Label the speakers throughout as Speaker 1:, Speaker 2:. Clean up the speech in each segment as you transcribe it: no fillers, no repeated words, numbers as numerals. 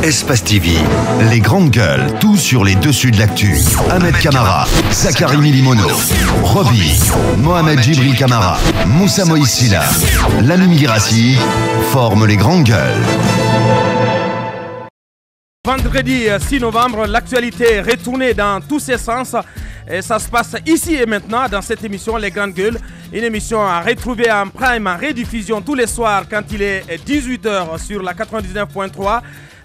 Speaker 1: Espace TV, les grandes gueules, tout sur les dessus de l'actu. Ahmed Kamara, Zachary Milimono, Roby, Mohamed Djibril Kamara, Moussa Moïse Silla, Lamine Girassi forment les grandes gueules.
Speaker 2: Vendredi 6 novembre, l'actualité est retournée dans tous ses sens. Et ça se passe ici et maintenant dans cette émission Les Grandes Gueules. Une émission à retrouver en prime, en rediffusion tous les soirs quand il est 18h sur la 99.3,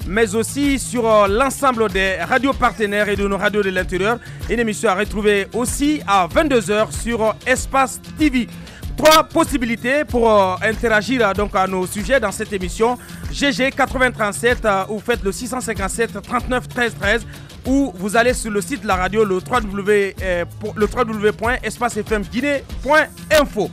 Speaker 2: mais aussi sur l'ensemble des radios partenaires et de nos radios de l'intérieur. Une émission à retrouver aussi à 22h sur Espace TV. Trois possibilités pour interagir donc à nos sujets dans cette émission. GG 8037, vous faites le 657 39 13 13 ou vous allez sur le site de la radio, le www.espacefmguinée.info.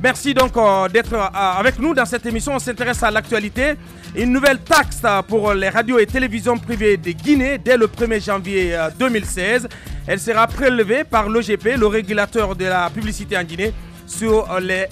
Speaker 2: Merci donc d'être avec nous dans cette émission. On s'intéresse à l'actualité. Une nouvelle taxe pour les radios et télévisions privées de Guinée dès le 1er janvier 2016. Elle sera prélevée par l'OGP, le régulateur de la publicité en Guinée, sur les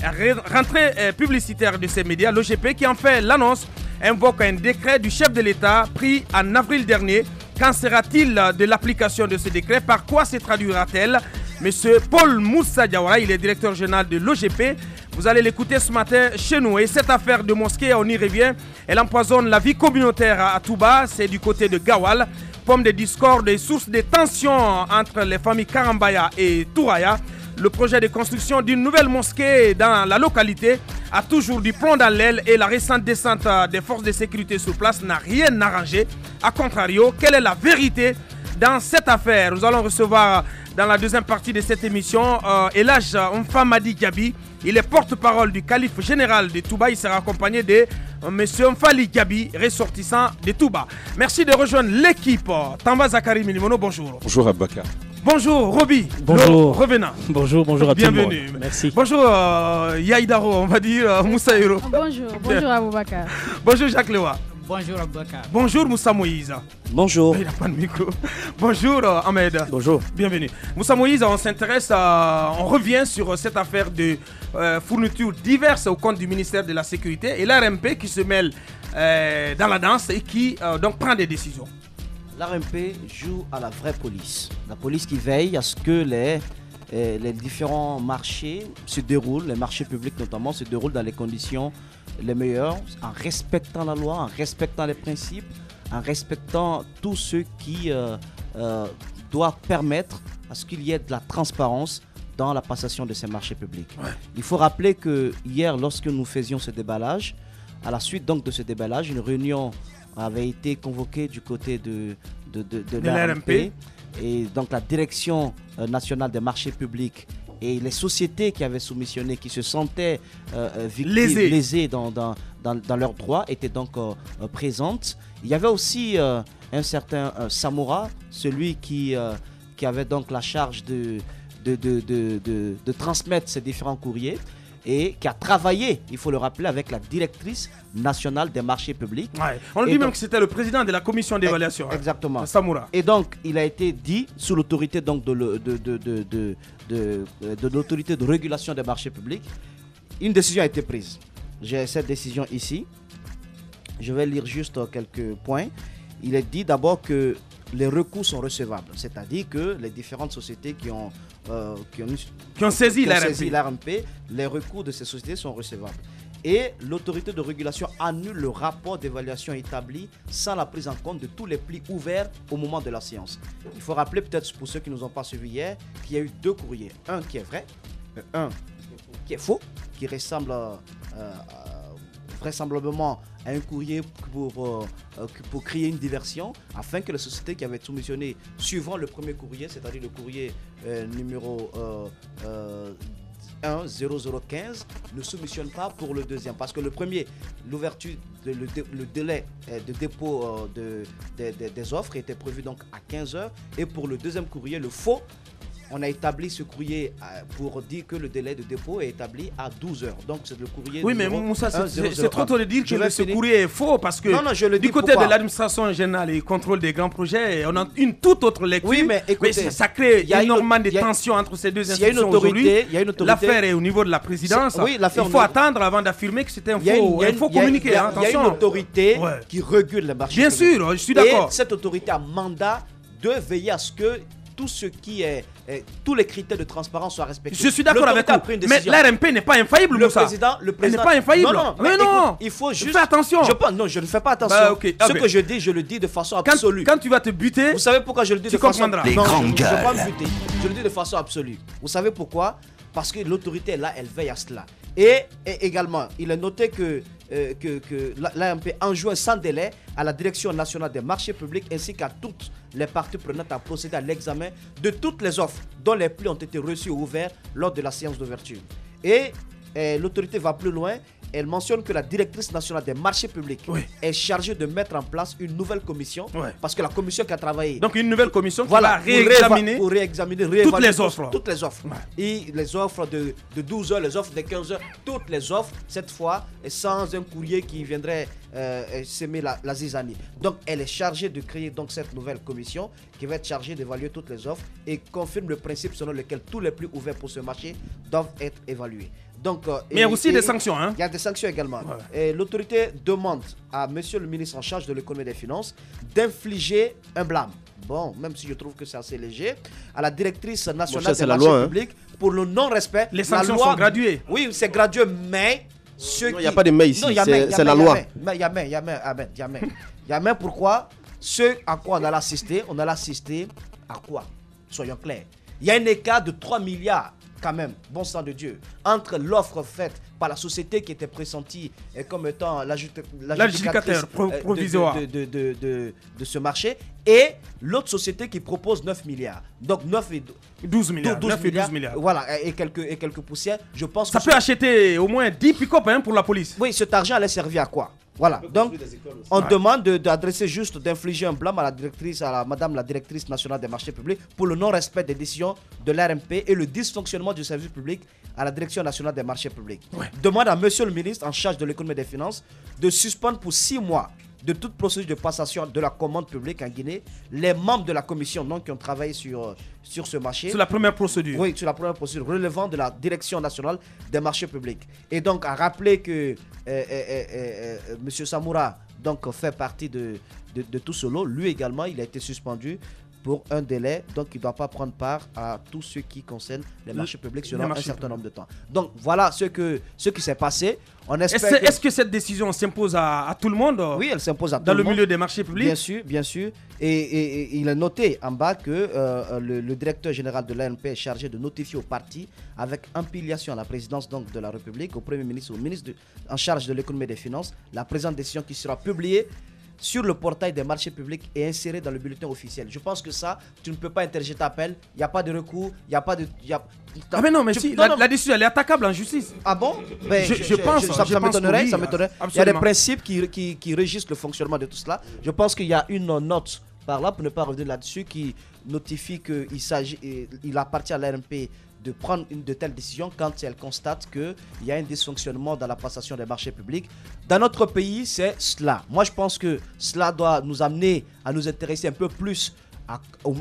Speaker 2: rentrées publicitaires de ces médias. L'OGP qui en fait l'annonce invoque un décret du chef de l'État pris en avril dernier. Qu'en sera-t-il de l'application de ce décret? Par quoi se traduira-t-elle? Monsieur Paul Moussa Diawara, il est directeur général de l'OGP. Vous allez l'écouter ce matin chez nous. Et cette affaire de mosquée, on y revient. Elle empoisonne la vie communautaire à Touba. C'est du côté de Gawal. Pomme de discorde et source de tensions entre les familles Karambaya et Touraya. Le projet de construction d'une nouvelle mosquée dans la localité a toujours du plomb dans l'aile et la récente descente des forces de sécurité sur place n'a rien arrangé. A contrario, quelle est la vérité dans cette affaire? Nous allons recevoir dans la deuxième partie de cette émission Elhaj Mfamadi Gabi. Il est porte-parole du calife général de Touba. Il sera accompagné de M. Mfali Gabi, ressortissant de Touba. Merci de rejoindre l'équipe. Tamba Zachary Milimono, bonjour.
Speaker 3: Bonjour Abakar.
Speaker 2: Bonjour Roby.
Speaker 4: Bonjour.
Speaker 2: Revenant.
Speaker 4: Bonjour à tout le monde.
Speaker 2: Bienvenue.
Speaker 4: Merci.
Speaker 2: Bonjour Yaïdaro, on va dire Moussa Hiro.
Speaker 5: Bonjour Aboubakar.
Speaker 2: Bonjour Jacques Lewa.
Speaker 6: Bonjour Aboubakar.
Speaker 2: Bonjour Moussa Moïse.
Speaker 7: Bonjour.
Speaker 2: Il n'a pas de micro. Bonjour Ahmed.
Speaker 7: Bonjour.
Speaker 2: Bienvenue. Moussa Moïse, on s'intéresse, on revient sur cette affaire de fournitures diverses au compte du ministère de la Sécurité et l'RMP qui se mêle dans la danse et qui donc prend des décisions.
Speaker 7: L'RMP joue à la vraie police. La police qui veille à ce que les différents marchés se déroulent, les marchés publics notamment, se déroulent dans les conditions les meilleures, en respectant la loi, en respectant les principes, en respectant tout ce qui doit permettre à ce qu'il y ait de la transparence dans la passation de ces marchés publics. Ouais. Il faut rappeler que hier, lorsque nous faisions ce déballage, à la suite donc de ce déballage, une réunion avait été convoquée du côté de l'RMP et donc la direction nationale des marchés publics et les sociétés qui avaient soumissionné, qui se sentaient lésées dans leurs droits, étaient donc présentes. Il y avait aussi un certain Samoura, celui qui avait donc la charge de transmettre ces différents courriers et qui a travaillé, il faut le rappeler, avec la directrice nationale des marchés publics. Ouais.
Speaker 2: On dit même que c'était le président de la commission d'évaluation.
Speaker 7: Exactement.
Speaker 2: Samoura.
Speaker 7: Et donc, il a été dit, sous l'autorité donc de l'autorité de régulation des marchés publics, une décision a été prise. J'ai cette décision ici. Je vais lire juste quelques points. Il est dit d'abord que les recours sont recevables, c'est-à-dire que les différentes sociétés qui ont saisi l'RMP, les recours de ces sociétés sont recevables. Et l'autorité de régulation annule le rapport d'évaluation établi sans la prise en compte de tous les plis ouverts au moment de la séance. Il faut rappeler peut-être pour ceux qui ne nous ont pas suivis hier qu'il y a eu deux courriers, un qui est vrai, un qui est faux, qui ressemble vraisemblablement à un courrier pour créer une diversion afin que les sociétés qui avaient soumissionné suivant le premier courrier, c'est-à-dire le courrier numéro 10015 ne soumissionnent pas pour le deuxième parce que le premier, l'ouverture, le délai de dépôt des offres était prévu donc à 15h et pour le deuxième courrier, le faux, on a établi ce courrier pour dire que le délai de dépôt est établi à 12 heures. Donc c'est le courrier.
Speaker 2: Oui, mais Moussa, c'est trop tôt de dire que ce courrier est faux parce que du côté de l'administration générale et contrôle des grands projets, on a une toute autre lecture.
Speaker 7: Oui, mais écoutez,
Speaker 2: ça crée énormément de tensions entre ces deux institutions aujourd'hui. L'affaire est au niveau de la présidence. Il faut attendre avant d'affirmer que c'était un faux communiqué.
Speaker 7: Il y a une autorité qui régule les marchés.
Speaker 2: Bien sûr, je suis d'accord.
Speaker 7: Et cette autorité a mandat de veiller à ce que tout ce qui est tous les critères de transparence soient respectés.
Speaker 2: Je suis d'accord avec vous. Mais l'RMP n'est pas infaillible, Moussa.
Speaker 7: Le président
Speaker 2: n'est pas infaillible.
Speaker 7: Non,
Speaker 2: mais non.
Speaker 7: Écoute, il faut juste
Speaker 2: fais attention.
Speaker 7: Je ne fais pas attention. Ce que je dis, je le dis de façon absolue.
Speaker 2: Quand tu vas te buter,
Speaker 7: vous savez pourquoi je le dis de façon absolue?
Speaker 1: Les grandes gueules.
Speaker 7: Je ne vais pas me buter. Je le dis de façon absolue. Vous savez pourquoi? Parce que l'autorité est là, elle veille à cela. Et également, il est noté que l'AMP enjoint sans délai à la Direction nationale des marchés publics ainsi qu'à toutes les parties prenantes à procéder à l'examen de toutes les offres dont les plis ont été reçus ou ouverts lors de la séance d'ouverture. Et l'autorité va plus loin. Elle mentionne que la directrice nationale des marchés publics est chargée de mettre en place une nouvelle commission parce que la commission qui a travaillé...
Speaker 2: Donc une nouvelle commission qui va réexaminer
Speaker 7: toutes
Speaker 2: les offres.
Speaker 7: Toutes les offres. Et les offres de 12 heures, les offres de 15 heures, toutes les offres, cette fois, sans un courrier qui viendrait s'aimer la zizanie. Donc elle est chargée de créer donc cette nouvelle commission qui va être chargée d'évaluer toutes les offres et confirme le principe selon lequel tous les prix ouverts pour ce marché doivent être évalués. Donc,
Speaker 2: mais il y a aussi des sanctions. Hein?
Speaker 7: Il y a des sanctions également. Et l'autorité demande à monsieur le ministre en charge de l'économie et des finances d'infliger un blâme. Bon, même si je trouve que c'est assez léger, à la directrice nationale des marchés publics pour le non-respect.
Speaker 2: Les sanctions sont graduées.
Speaker 7: Oui, c'est gradué, mais...
Speaker 3: Il n'y a pas de mais ici, c'est la loi.
Speaker 7: Il y a mais pourquoi? Ce à quoi on a assisté à quoi? Soyons clairs. Il y a un écart de 3 milliards quand même, bon sang de Dieu, entre l'offre faite par la société qui était pressentie comme étant l'adjudicateur
Speaker 2: provisoire
Speaker 7: de ce marché et l'autre société qui propose 9 milliards. Donc
Speaker 2: 12 milliards.
Speaker 7: Voilà, et quelques poussières. Je pense
Speaker 2: ça peut acheter au moins 10 pick-up pour la police.
Speaker 7: Oui, cet argent allait servir à quoi? Voilà, donc on demande d'adresser juste, d'infliger un blâme à la directrice, madame la directrice nationale des marchés publics pour le non-respect des décisions de l'RMP et le dysfonctionnement du service public à la direction nationale des marchés publics. Demande à monsieur le ministre en charge de l'économie et des finances de suspendre pour 6 mois de toute procédure de passation de la commande publique en Guinée les membres de la commission donc, qui ont travaillé sur ce marché.
Speaker 2: Sur la première procédure.
Speaker 7: Oui, sur la première procédure relevant de la direction nationale des marchés publics. Et donc à rappeler que M. Samoura donc, fait partie de tout ce lot. Lui également, il a été suspendu pour un délai, donc il ne doit pas prendre part à tout ce qui concerne les marchés publics sur un certain nombre de temps. Donc voilà ce qui s'est passé.
Speaker 2: Est-ce que cette décision s'impose à tout le monde?
Speaker 7: Oui, elle s'impose à tout
Speaker 2: le monde. Dans le
Speaker 7: monde.
Speaker 2: milieu des marchés publics?
Speaker 7: Bien sûr. Et il est noté en bas que le directeur général de l'ANP est chargé de notifier aux partis avec impiliation à la présidence donc, de la République, au Premier ministre, au ministre en charge de l'économie et des finances, la présente décision qui sera publiée sur le portail des marchés publics et inséré dans le bulletin officiel. Je pense que ça, tu ne peux pas interjeter appel, il n'y a pas de recours, il n'y a pas de...
Speaker 2: Ah mais non, mais si, la décision elle est attaquable en justice.
Speaker 7: Ah bon?
Speaker 2: Je pense,
Speaker 7: ça m'étonnerait,
Speaker 2: oui,
Speaker 7: ça m'étonnerait. Il y a des principes qui régissent le fonctionnement de tout cela. Je pense qu'il y a une note par là, pour ne pas revenir là-dessus, qui notifie qu'il appartient à l'RMP de prendre une de telles décisions quand elle constate qu'il y a un dysfonctionnement dans la passation des marchés publics. Dans notre pays, c'est cela. Moi, je pense que cela doit nous amener à nous intéresser un peu plus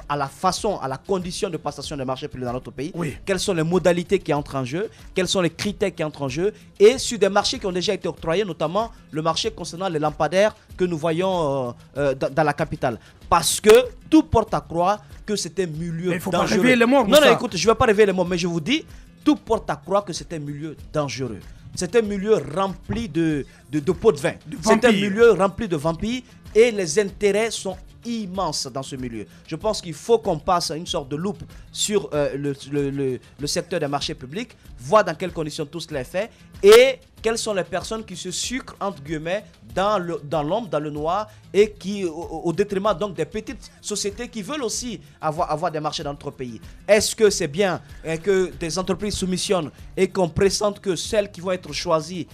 Speaker 7: à la façon, à la condition de passation des marchés publics dans notre pays.
Speaker 2: Oui.
Speaker 7: Quelles sont les modalités qui entrent en jeu, quels sont les critères qui entrent en jeu, et sur des marchés qui ont déjà été octroyés, notamment le marché concernant les lampadaires que nous voyons dans la capitale. Parce que tout porte à croire que c'était un milieu dangereux.
Speaker 2: Il faut pas réveiller les morts.
Speaker 7: Non, écoute, je ne vais pas réveiller les morts, mais je vous dis, tout porte à croire que c'était un milieu dangereux. C'est un milieu rempli de pots de vin. C'est un milieu rempli de vampires et les intérêts sont immenses dans ce milieu. Je pense qu'il faut qu'on passe une sorte de loupe sur le secteur des marchés publics, voir dans quelles conditions tout cela est fait et quelles sont les personnes qui se sucrent entre guillemets dans l'ombre, dans le noir et qui au détriment donc des petites sociétés qui veulent aussi avoir des marchés dans notre pays. Est-ce que c'est bien que des entreprises soumissionnent et qu'on pressente que celles qui vont être choisies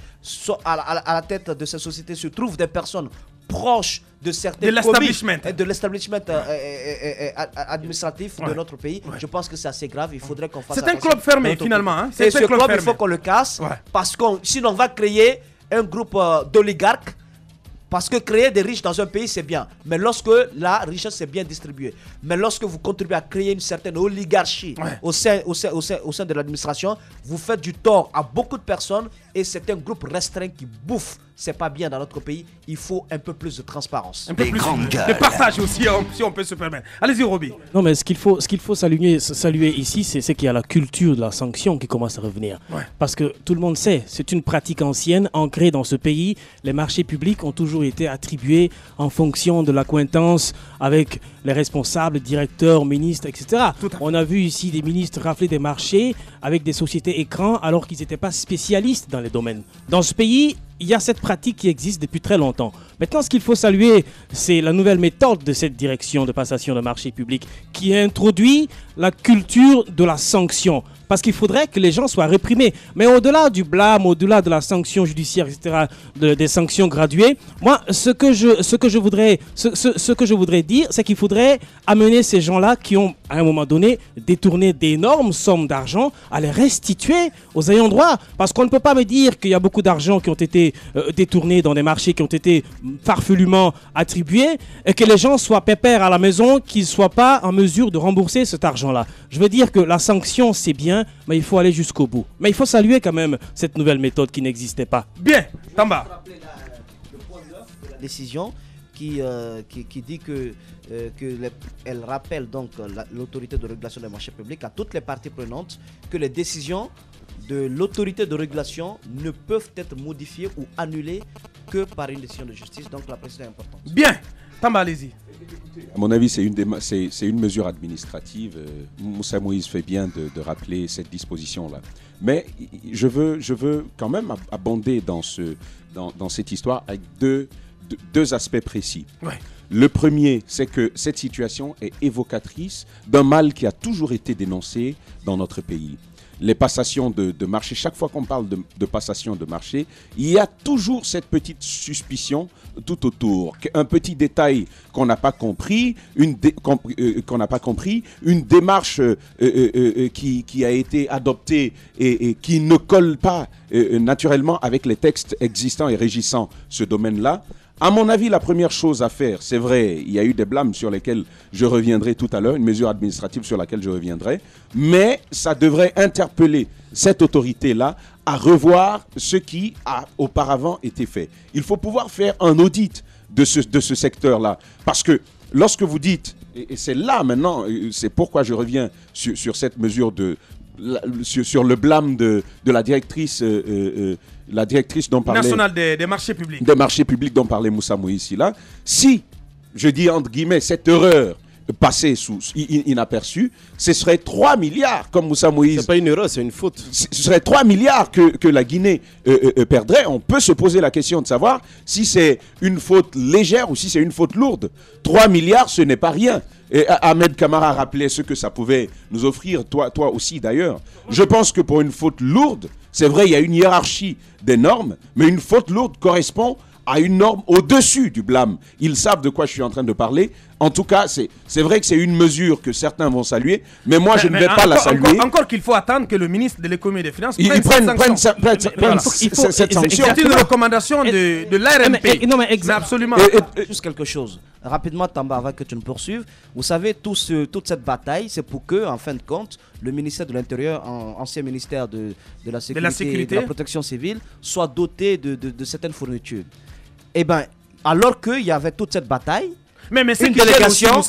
Speaker 7: à la tête de ces sociétés se trouvent des personnes proche de certains de l'establishment administratif de notre pays. Je pense que c'est assez grave. Il faudrait qu'on fasse.
Speaker 2: C'est un club fermé finalement. Hein.
Speaker 7: Et ce club, il faut qu'on le casse parce que sinon on va créer un groupe d'oligarques. Parce que créer des riches dans un pays, c'est bien. Mais lorsque la richesse est bien distribuée, mais lorsque vous contribuez à créer une certaine oligarchie au sein de l'administration, vous faites du tort à beaucoup de personnes et c'est un groupe restreint qui bouffe. C'est pas bien dans notre pays. Il faut un peu plus de transparence.
Speaker 2: Un peu plus de partage aussi, si on peut se permettre. Allez-y, Roby.
Speaker 4: Non, mais ce qu'il faut saluer ici, c'est qu'il y a la culture de la sanction qui commence à revenir. Parce que tout le monde sait, c'est une pratique ancienne, ancrée dans ce pays. Les marchés publics ont toujours été attribués en fonction de l'accointance avec les responsables, directeurs, ministres, etc. On a vu ici des ministres rafler des marchés avec des sociétés écrans alors qu'ils n'étaient pas spécialistes dans les domaines. Dans ce pays, il y a cette pratique qui existe depuis très longtemps. Maintenant, ce qu'il faut saluer, c'est la nouvelle méthode de cette direction de passation de marché public qui introduit la culture de la sanction. Parce qu'il faudrait que les gens soient réprimés. Mais au-delà du blâme, au-delà de la sanction judiciaire, etc., des sanctions graduées, moi, ce que je voudrais dire, c'est qu'il faudrait amener ces gens-là qui ont, à un moment donné, détourné d'énormes sommes d'argent, à les restituer aux ayants droit. Parce qu'on ne peut pas me dire qu'il y a beaucoup d'argent qui ont été détournés dans des marchés qui ont été farfelument attribués et que les gens soient pépères à la maison, qu'ils ne soient pas en mesure de rembourser cet argent-là. Je veux dire que la sanction, c'est bien, mais il faut aller jusqu'au bout. Mais il faut saluer quand même cette nouvelle méthode qui n'existait pas.
Speaker 2: Bien, Tamba.
Speaker 7: Le point 9 de la décision qui dit elle rappelle donc l'autorité de régulation des marchés publics à toutes les parties prenantes que les décisions de l'autorité de régulation ne peuvent être modifiées ou annulées que par une décision de justice. Donc la précision est importante.
Speaker 2: Bien, Tamba, allez-y.
Speaker 5: À mon avis, c'est une mesure administrative. Moussa Moïse fait bien de rappeler cette disposition-là. Mais je veux quand même abonder dans cette histoire avec deux aspects précis. Le premier, c'est que cette situation est évocatrice d'un mal qui a toujours été dénoncé dans notre pays. Les passations de marché, chaque fois qu'on parle de passation de marché, il y a toujours cette petite suspicion tout autour. Un petit détail qu'on n'a pas compris, une démarche qui a été adoptée et qui ne colle pas naturellement avec les textes existants et régissant ce domaine-là. À mon avis, la première chose à faire, c'est vrai, il y a eu des blâmes sur lesquels je reviendrai tout à l'heure, une mesure administrative sur laquelle je reviendrai, mais ça devrait interpeller cette autorité-là à revoir ce qui a auparavant été fait. Il faut pouvoir faire un audit de ce secteur-là, parce que lorsque vous dites, et c'est là maintenant, c'est pourquoi je reviens sur cette mesure sur le blâme de la directrice dont parlait...
Speaker 2: Nationale des marchés publics.
Speaker 5: Des marchés publics dont parlait Moussa Moïse ici. Si, je dis entre guillemets, cette erreur passée inaperçue, ce serait 3 milliards, comme Moussa Moïse...
Speaker 3: C'est pas une erreur, c'est une faute.
Speaker 5: Ce serait 3 milliards que la Guinée perdrait. On peut se poser la question de savoir si c'est une faute légère ou si c'est une faute lourde. 3 milliards, ce n'est pas rien. Et Ahmed Kamara rappelait ce que ça pouvait nous offrir, toi aussi d'ailleurs. Je pense que pour une faute lourde, c'est vrai, il y a une hiérarchie des normes, mais une faute lourde correspond à une norme au-dessus du blâme. Ils savent de quoi je suis en train de parler. En tout cas, c'est vrai que c'est une mesure que certains vont saluer, mais moi, je ne vais pas la saluer.
Speaker 2: Encore qu'il faut attendre que le ministre de l'économie et des finances
Speaker 5: prenne cette sanction.
Speaker 2: C'est une recommandation de l'ARMP.
Speaker 7: Non, mais
Speaker 2: absolument.
Speaker 7: Juste quelque chose. Rapidement, Tamba, avant que tu nous poursuives. Vous savez, toute cette bataille, c'est pour que, en fin de compte, le ministère de l'Intérieur, ancien ministère de la Sécurité et de la Protection civile, soit doté de certaines fournitures. Eh bien, alors qu'il y avait toute cette bataille,
Speaker 2: mais
Speaker 7: une délégation,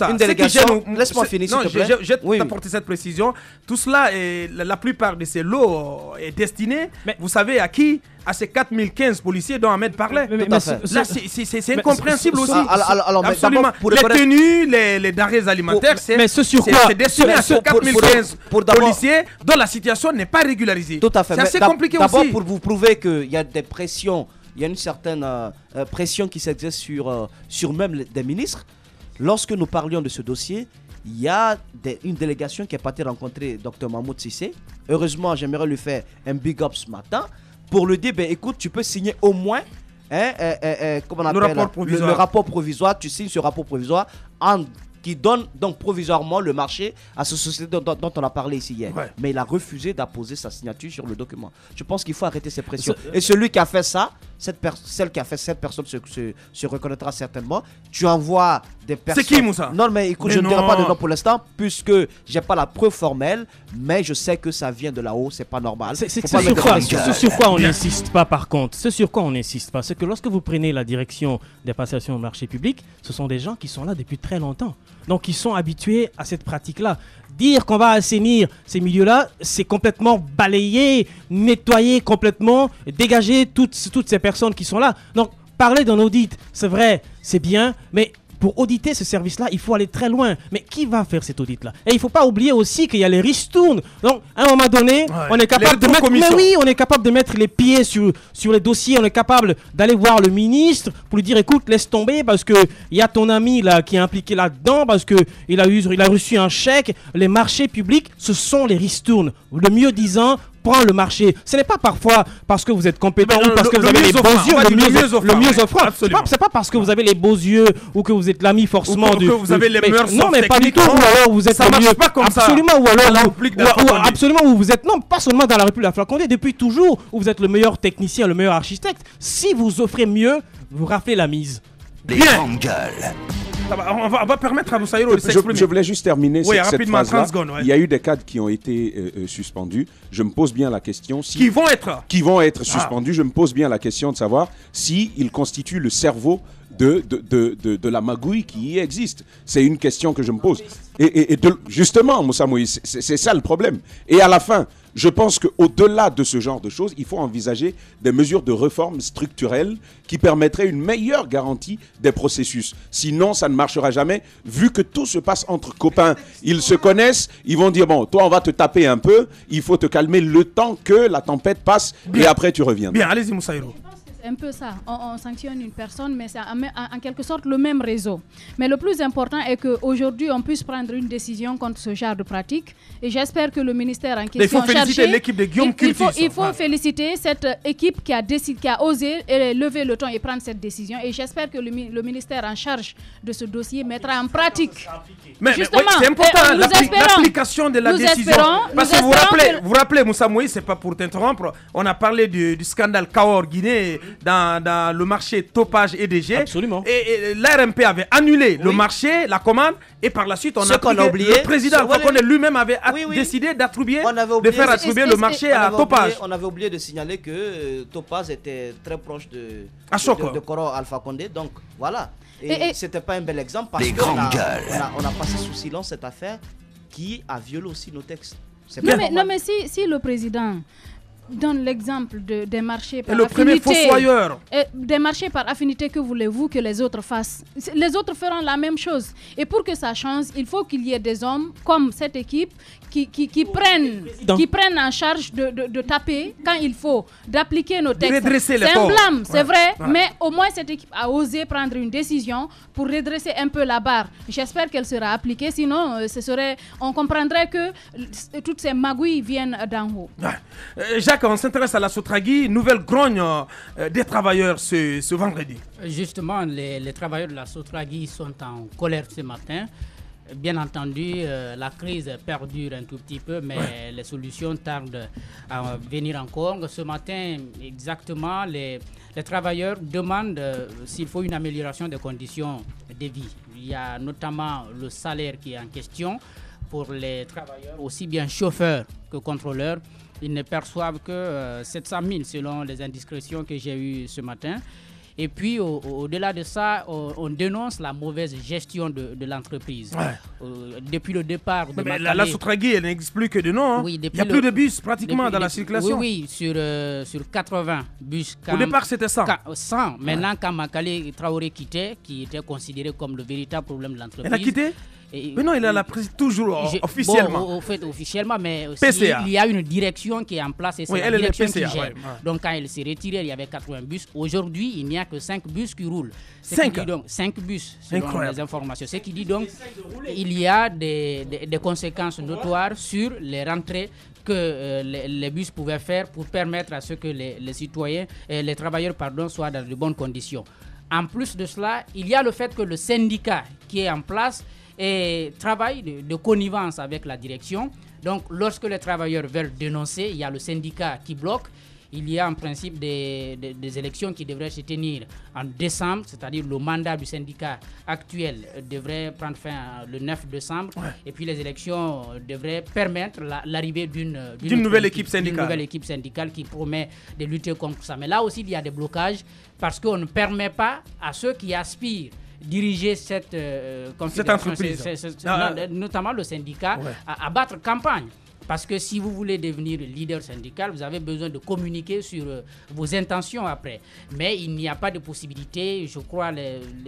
Speaker 7: laisse-moi finir s'il te plaît.
Speaker 2: Je vais t'apporter cette précision. Tout cela, la plupart de ces lots est destiné, vous savez à qui? À ces 4015 policiers dont Ahmed parlait. Là, c'est incompréhensible aussi. Absolument. Les tenues, les denrées alimentaires, c'est destiné à ces 4015 policiers dont la situation n'est pas régularisée.
Speaker 7: Tout à fait.
Speaker 2: C'est assez compliqué aussi.
Speaker 7: D'abord, pour vous prouver qu'il y a des pressions, il y a une certaine pression qui s'exerce sur même des ministres. Lorsque nous parlions de ce dossier, il y a une délégation qui est partie rencontrer Dr Mahmoud Cissé. Heureusement, j'aimerais lui faire un big up ce matin pour lui dire, écoute, tu peux signer au moins comment on appelle le rapport provisoire. Tu signes ce rapport provisoire qui donne donc provisoirement le marché à cette société dont on a parlé ici hier. Ouais. Mais il a refusé d'apposer sa signature sur le document. Je pense qu'il faut arrêter ces pressions. Et celui qui a fait ça, celle qui a fait cette personne se reconnaîtra certainement. Tu envoies des personnes...
Speaker 2: C'est qui, Moussa?
Speaker 7: Non, mais écoute, je ne dirai pas de nom pour l'instant, puisque je n'ai pas la preuve formelle, mais je sais que ça vient de là-haut, c'est pas normal.
Speaker 4: Ce sur quoi on n'insiste pas, par contre, ce sur quoi on n'insiste pas, c'est que lorsque vous prenez la direction des passations au marché public, ce sont des gens qui sont là depuis très longtemps. Donc, ils sont habitués à cette pratique-là. Dire qu'on va assainir ces milieux-là, c'est complètement balayer, nettoyer complètement, dégager toutes ces personnes qui sont là. Donc, parler d'un audit, c'est vrai, c'est bien, mais pour auditer ce service-là, il faut aller très loin. Mais qui va faire cet audit-là? Et il ne faut pas oublier aussi qu'il y a les ristournes. Donc, à un moment donné, on est capable de mettre... Mais oui, on est capable de mettre les pieds sur les dossiers. On est capable d'aller voir le ministre pour lui dire, écoute, laisse tomber parce qu'il y a ton ami là qui est impliqué là-dedans, parce qu'il a reçu un chèque. Les marchés publics, ce sont les ristournes. Le mieux disant... prend le marché. Ce n'est pas parfois parce que vous êtes compétent ou parce que vous avez les beaux yeux, le mieux offrant. C'est pas parce que vous avez les beaux yeux ou que vous êtes l'ami forcément
Speaker 2: que vous avez les mœurs.
Speaker 4: Non, mais pas du tout. Ou alors vous êtes
Speaker 2: ça marche pas comme
Speaker 4: absolument,
Speaker 2: ça.
Speaker 4: Ou alors absolument où vous êtes, non, pas seulement dans la République de la Franche-Comté, depuis toujours où vous êtes le meilleur technicien, le meilleur architecte. Si vous offrez mieux, vous raflez la mise.
Speaker 1: Les grandes gueules.
Speaker 2: On va permettre à Moussaïro de s'exprimer.
Speaker 5: Je voulais juste terminer cette phrase-là.
Speaker 2: Ouais.
Speaker 5: Il y a eu des cadres qui ont été suspendus. Je me pose bien la question...
Speaker 2: Qui vont être
Speaker 5: suspendus. Je me pose bien la question de savoir s'ils constituent le cerveau de la magouille qui existe. C'est une question que je me pose. Justement, Moussa Moïse, c'est ça le problème. Et à la fin... Je pense qu'au-delà de ce genre de choses, il faut envisager des mesures de réforme structurelles qui permettraient une meilleure garantie des processus. Sinon, ça ne marchera jamais, vu que tout se passe entre copains. Ils se connaissent, ils vont dire, bon, toi, on va te taper un peu, il faut te calmer le temps que la tempête passe, et après, tu reviens.
Speaker 2: Bien, allez-y, Moussaïro.
Speaker 6: C'est un peu ça. On sanctionne une personne, mais c'est en quelque sorte le même réseau. Mais le plus important est qu'aujourd'hui, on puisse prendre une décision contre ce genre de pratique. Et j'espère que le ministère en question...
Speaker 2: Il faut féliciter l'équipe de Guillaume Cultis.
Speaker 6: Il faut féliciter cette équipe qui a osé lever le ton et prendre cette décision. Et j'espère que le ministère en charge de ce dossier mettra en pratique.
Speaker 2: Mais c'est important, l'application de la décision. Parce que vous vous rappelez, Moussa Moïse, c'est pas pour t'interrompre, on a parlé du scandale Cahors Guinée dans le marché Topage EDG.
Speaker 4: Absolument.
Speaker 2: Et l'ARMP avait annulé le marché, la commande, et par la suite, on a oublié. Le président Fakonde lui-même avait décidé de faire attribuer le marché à Topage.
Speaker 7: On avait oublié de signaler que Topage était très proche de Koro Alpha Condé. Donc voilà. Et c'était pas un bel exemple parce qu'on a passé sous silence cette affaire qui a violé aussi nos textes.
Speaker 6: Non mais si le président donne l'exemple des marchés par
Speaker 2: affinité. Et le premier fossoyeur.
Speaker 6: Des marchés par affinité, que voulez-vous que les autres fassent? Les autres feront la même chose. Et pour que ça change, il faut qu'il y ait des hommes comme cette équipe qui prennent en charge de taper quand il faut, d'appliquer nos textes. C'est un blâme, c'est vrai, mais au moins cette équipe a osé prendre une décision pour redresser un peu la barre. J'espère qu'elle sera appliquée, sinon on comprendrait que toutes ces magouilles viennent d'en haut.
Speaker 2: Jacques, on s'intéresse à la Sotragui, nouvelle grogne des travailleurs ce vendredi.
Speaker 8: Justement, les travailleurs de la Sotragui sont en colère ce matin. Bien entendu, la crise perdure un tout petit peu, mais les solutions tardent à venir encore. Ce matin, exactement, les travailleurs demandent s'il faut une amélioration des conditions de vie. Il y a notamment le salaire qui est en question pour les travailleurs, aussi bien chauffeurs que contrôleurs. Ils ne perçoivent que 700 000 selon les indiscrétions que j'ai eues ce matin. Et puis, au-delà de ça, on dénonce la mauvaise gestion de l'entreprise. Depuis le départ de Makale...
Speaker 2: La Sotragui, elle n'existe plus que de nom. Hein. Oui, il n'y a plus de bus pratiquement dans la circulation.
Speaker 8: Oui, sur 80 bus.
Speaker 2: Au départ, c'était 100.
Speaker 8: 100. Maintenant, quand Makale Traoré quittait, qui était considéré comme le véritable problème de l'entreprise...
Speaker 2: Elle a quitté ? Mais non, il a la prise toujours officiellement.
Speaker 8: Bon, au fait, officiellement, mais
Speaker 2: PCA.
Speaker 8: Il y a une direction qui est en place et c'est la direction qui gère.
Speaker 2: Ouais.
Speaker 8: Donc, quand elle s'est retirée, il y avait 80 bus. Aujourd'hui, il n'y a a que 5 bus qui roulent.
Speaker 2: 5
Speaker 8: bus, selon les informations. Ce qui dit donc il y a des conséquences notoires sur les rentrées que les bus pouvaient faire pour permettre à ce que les citoyens, les travailleurs soient dans de bonnes conditions. En plus de cela, il y a le fait que le syndicat qui est en place travaille de connivence avec la direction. Donc, lorsque les travailleurs veulent dénoncer, il y a le syndicat qui bloque. Il y a en principe des élections qui devraient se tenir en décembre, c'est-à-dire le mandat du syndicat actuel devrait prendre fin le 9 décembre. Ouais. Et puis les élections devraient permettre l'arrivée d'une
Speaker 2: nouvelle équipe syndicale.
Speaker 8: Une nouvelle équipe syndicale qui promet de lutter contre ça. Mais là aussi, il y a des blocages parce qu'on ne permet pas à ceux qui aspirent diriger cette
Speaker 2: entreprise,
Speaker 8: notamment le syndicat, à battre campagne. Parce que si vous voulez devenir leader syndical, vous avez besoin de communiquer sur vos intentions après. Mais il n'y a pas de possibilité. Je crois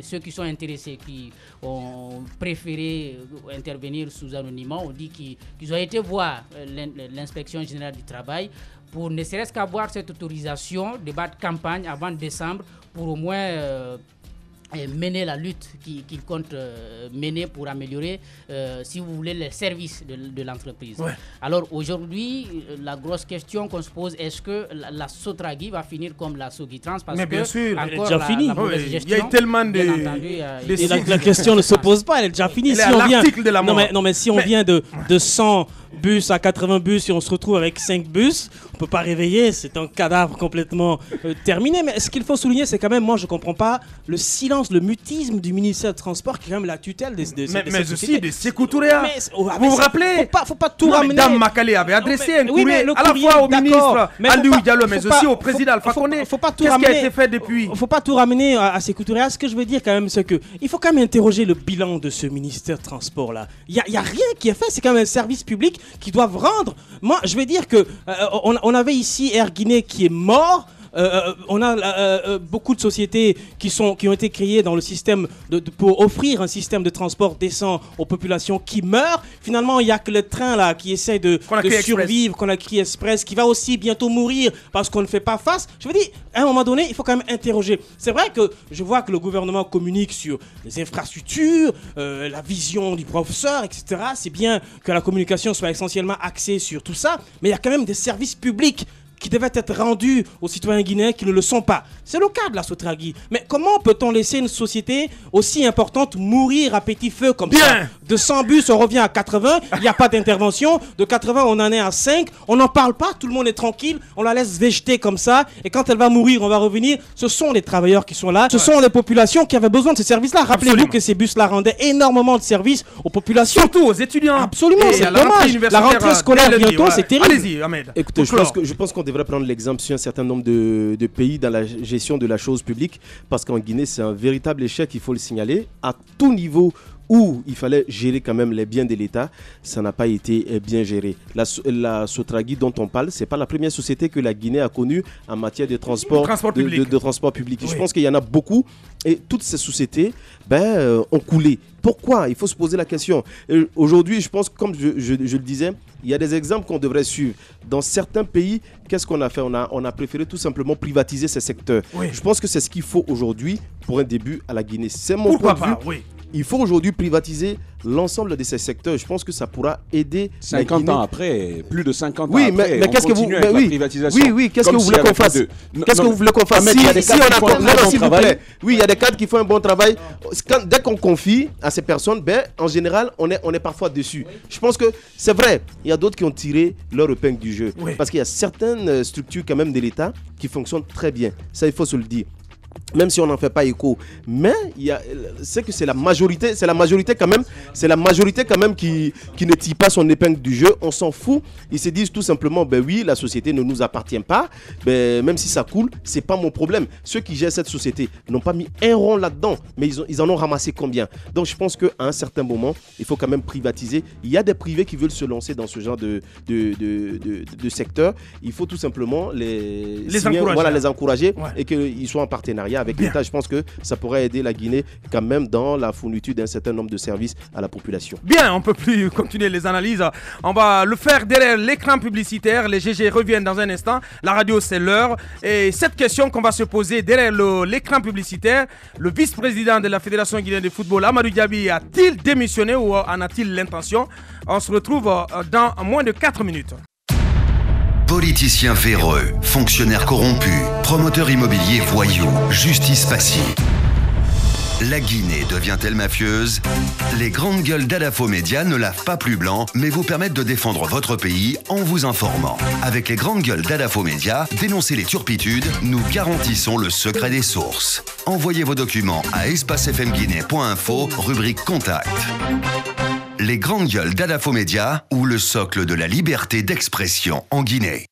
Speaker 8: ceux qui sont intéressés, qui ont préféré intervenir sous anonymat, ont dit qu'ils ont été voir l'inspection générale du travail pour ne serait-ce qu'avoir cette autorisation de battre campagne avant décembre pour au moins mener la lutte qu'il compte mener pour améliorer, si vous voulez, les services de l'entreprise. Ouais. Alors aujourd'hui, la grosse question qu'on se pose, est-ce que la Sotragi va finir comme la Sogitrans? Parce
Speaker 2: mais bien
Speaker 8: que
Speaker 2: sûr,
Speaker 8: elle
Speaker 2: est déjà finie. Il y a tellement de...
Speaker 4: la question ne se pose pas, elle est déjà finie. Mais si on vient de 100 bus à 80 bus et on se retrouve avec 5 bus, on ne peut pas réveiller, c'est un cadavre complètement terminé. Mais ce qu'il faut souligner, c'est quand même, moi je ne comprends pas le silence, le mutisme du ministère des Transports qui est quand même la tutelle
Speaker 2: mais aussi de Sékou Touré. Vous vous rappelez?
Speaker 4: Faut pas tout ramener.
Speaker 2: Dame Makale avait adressé un courrier à la fois au ministre Aliou Diallo, mais aussi au président Alpha Condé. Qu'est-ce qui a été fait depuis?
Speaker 4: Il ne faut pas tout ramener à Sékou Touré. Ce que je veux dire quand même, c'est qu'il faut quand même interroger le bilan de ce ministère des Transports là. Il n'y a rien qui est fait, c'est quand même un service public qui doivent rendre. Moi, je vais dire que on avait ici Air Guinée qui est mort. On a beaucoup de sociétés qui ont été créées dans le système pour offrir un système de transport décent aux populations qui meurent. Finalement, il n'y a que le train là qui essaie de survivre, qu'on a créé Express, qui va aussi bientôt mourir parce qu'on ne fait pas face. Je veux dire, à un moment donné, il faut quand même interroger. C'est vrai que je vois que le gouvernement communique sur les infrastructures, la vision du professeur, etc. C'est bien que la communication soit essentiellement axée sur tout ça, mais il y a quand même des services publics qui devaient être rendus aux citoyens guinéens qui ne le sont pas. C'est le cas de la Sotragi. Mais comment peut-on laisser une société aussi importante mourir à petit feu comme ça? De 100 bus, on revient à 80, il n'y a pas d'intervention. De 80, on en est à 5. On n'en parle pas, tout le monde est tranquille. On la laisse végéter comme ça. Et quand elle va mourir, on va revenir. Ce sont les travailleurs qui sont là. Ce sont les populations qui avaient besoin de ces services-là. Rappelez-vous que ces bus-là rendaient énormément de services aux populations.
Speaker 2: Surtout aux étudiants.
Speaker 4: Absolument, c'est dommage. La rentrée scolaire bientôt, c'est terrible.
Speaker 2: Allez-y, Ahmed.
Speaker 3: Écoutez, je pense qu'on devrait prendre l'exemple sur un certain nombre de pays dans la gestion de la chose publique, parce qu'en Guinée, c'est un véritable échec, il faut le signaler, à tout niveau où il fallait gérer quand même les biens de l'État, ça n'a pas été bien géré. La Sotragi dont on parle, ce n'est pas la première société que la Guinée a connue en matière de transport public. Oui. Je pense qu'il y en a beaucoup et toutes ces sociétés ont coulé. Pourquoi? Il faut se poser la question. Aujourd'hui, je pense, comme je le disais, il y a des exemples qu'on devrait suivre. Dans certains pays, qu'est-ce qu'on a fait? On a préféré tout simplement privatiser ces secteurs. Oui. Je pense que c'est ce qu'il faut aujourd'hui pour un début à la Guinée. C'est mon point de vue. Oui. Il faut aujourd'hui privatiser l'ensemble de ces secteurs. Je pense que ça pourra aider
Speaker 5: 50 ans après, plus de 50 ans
Speaker 3: après.
Speaker 5: Mais qu'est-ce que vous
Speaker 3: la privatisation. Oui, qu'est-ce que vous voulez qu'on fasse? Qu'est-ce que vous voulez qu'on fasse? Oui, il y a des cadres qui font un bon travail. Dès qu'on confie à ces personnes, en général, on est parfois déçus. Je pense que c'est vrai. Il y a d'autres qui ont tiré leur épingle du jeu. Oui. Parce qu'il y a certaines structures quand même de l'État qui fonctionnent très bien. Ça, il faut se le dire. Même si on n'en fait pas écho, mais c'est que c'est la majorité quand même qui ne tire pas son épingle du jeu. On s'en fout. Ils se disent tout simplement, oui, la société ne nous appartient pas. Même si ça coule, c'est pas mon problème. Ceux qui gèrent cette société n'ont pas mis un rond là-dedans, mais ils en ont ramassé combien? Donc je pense qu'à un certain moment, il faut quand même privatiser. Il y a des privés qui veulent se lancer dans ce genre de secteur. Il faut tout simplement les encourager et qu'ils soient en partenariat avec l'État. Je pense que ça pourrait aider la Guinée quand même dans la fourniture d'un certain nombre de services à la population.
Speaker 2: Bien, on ne peut plus continuer les analyses. On va le faire derrière l'écran publicitaire. Les GG reviennent dans un instant. La radio, c'est l'heure. Et cette question qu'on va se poser derrière l'écran publicitaire, le vice-président de la Fédération guinéenne de football, Amadou Diaby, a-t-il démissionné ou en a-t-il l'intention? On se retrouve dans moins de 4 minutes.
Speaker 1: Politiciens véreux, fonctionnaires corrompus, promoteurs immobiliers voyous, justice passive. La Guinée devient-elle mafieuse? Les grandes gueules d'Adafo Média ne lavent pas plus blanc, mais vous permettent de défendre votre pays en vous informant. Avec les grandes gueules d'Adafo Média, dénoncez les turpitudes, nous garantissons le secret des sources. Envoyez vos documents à espacefmguinée.info, rubrique Contact. Les grandes gueules d'Adafo Média ou le socle de la liberté d'expression en Guinée.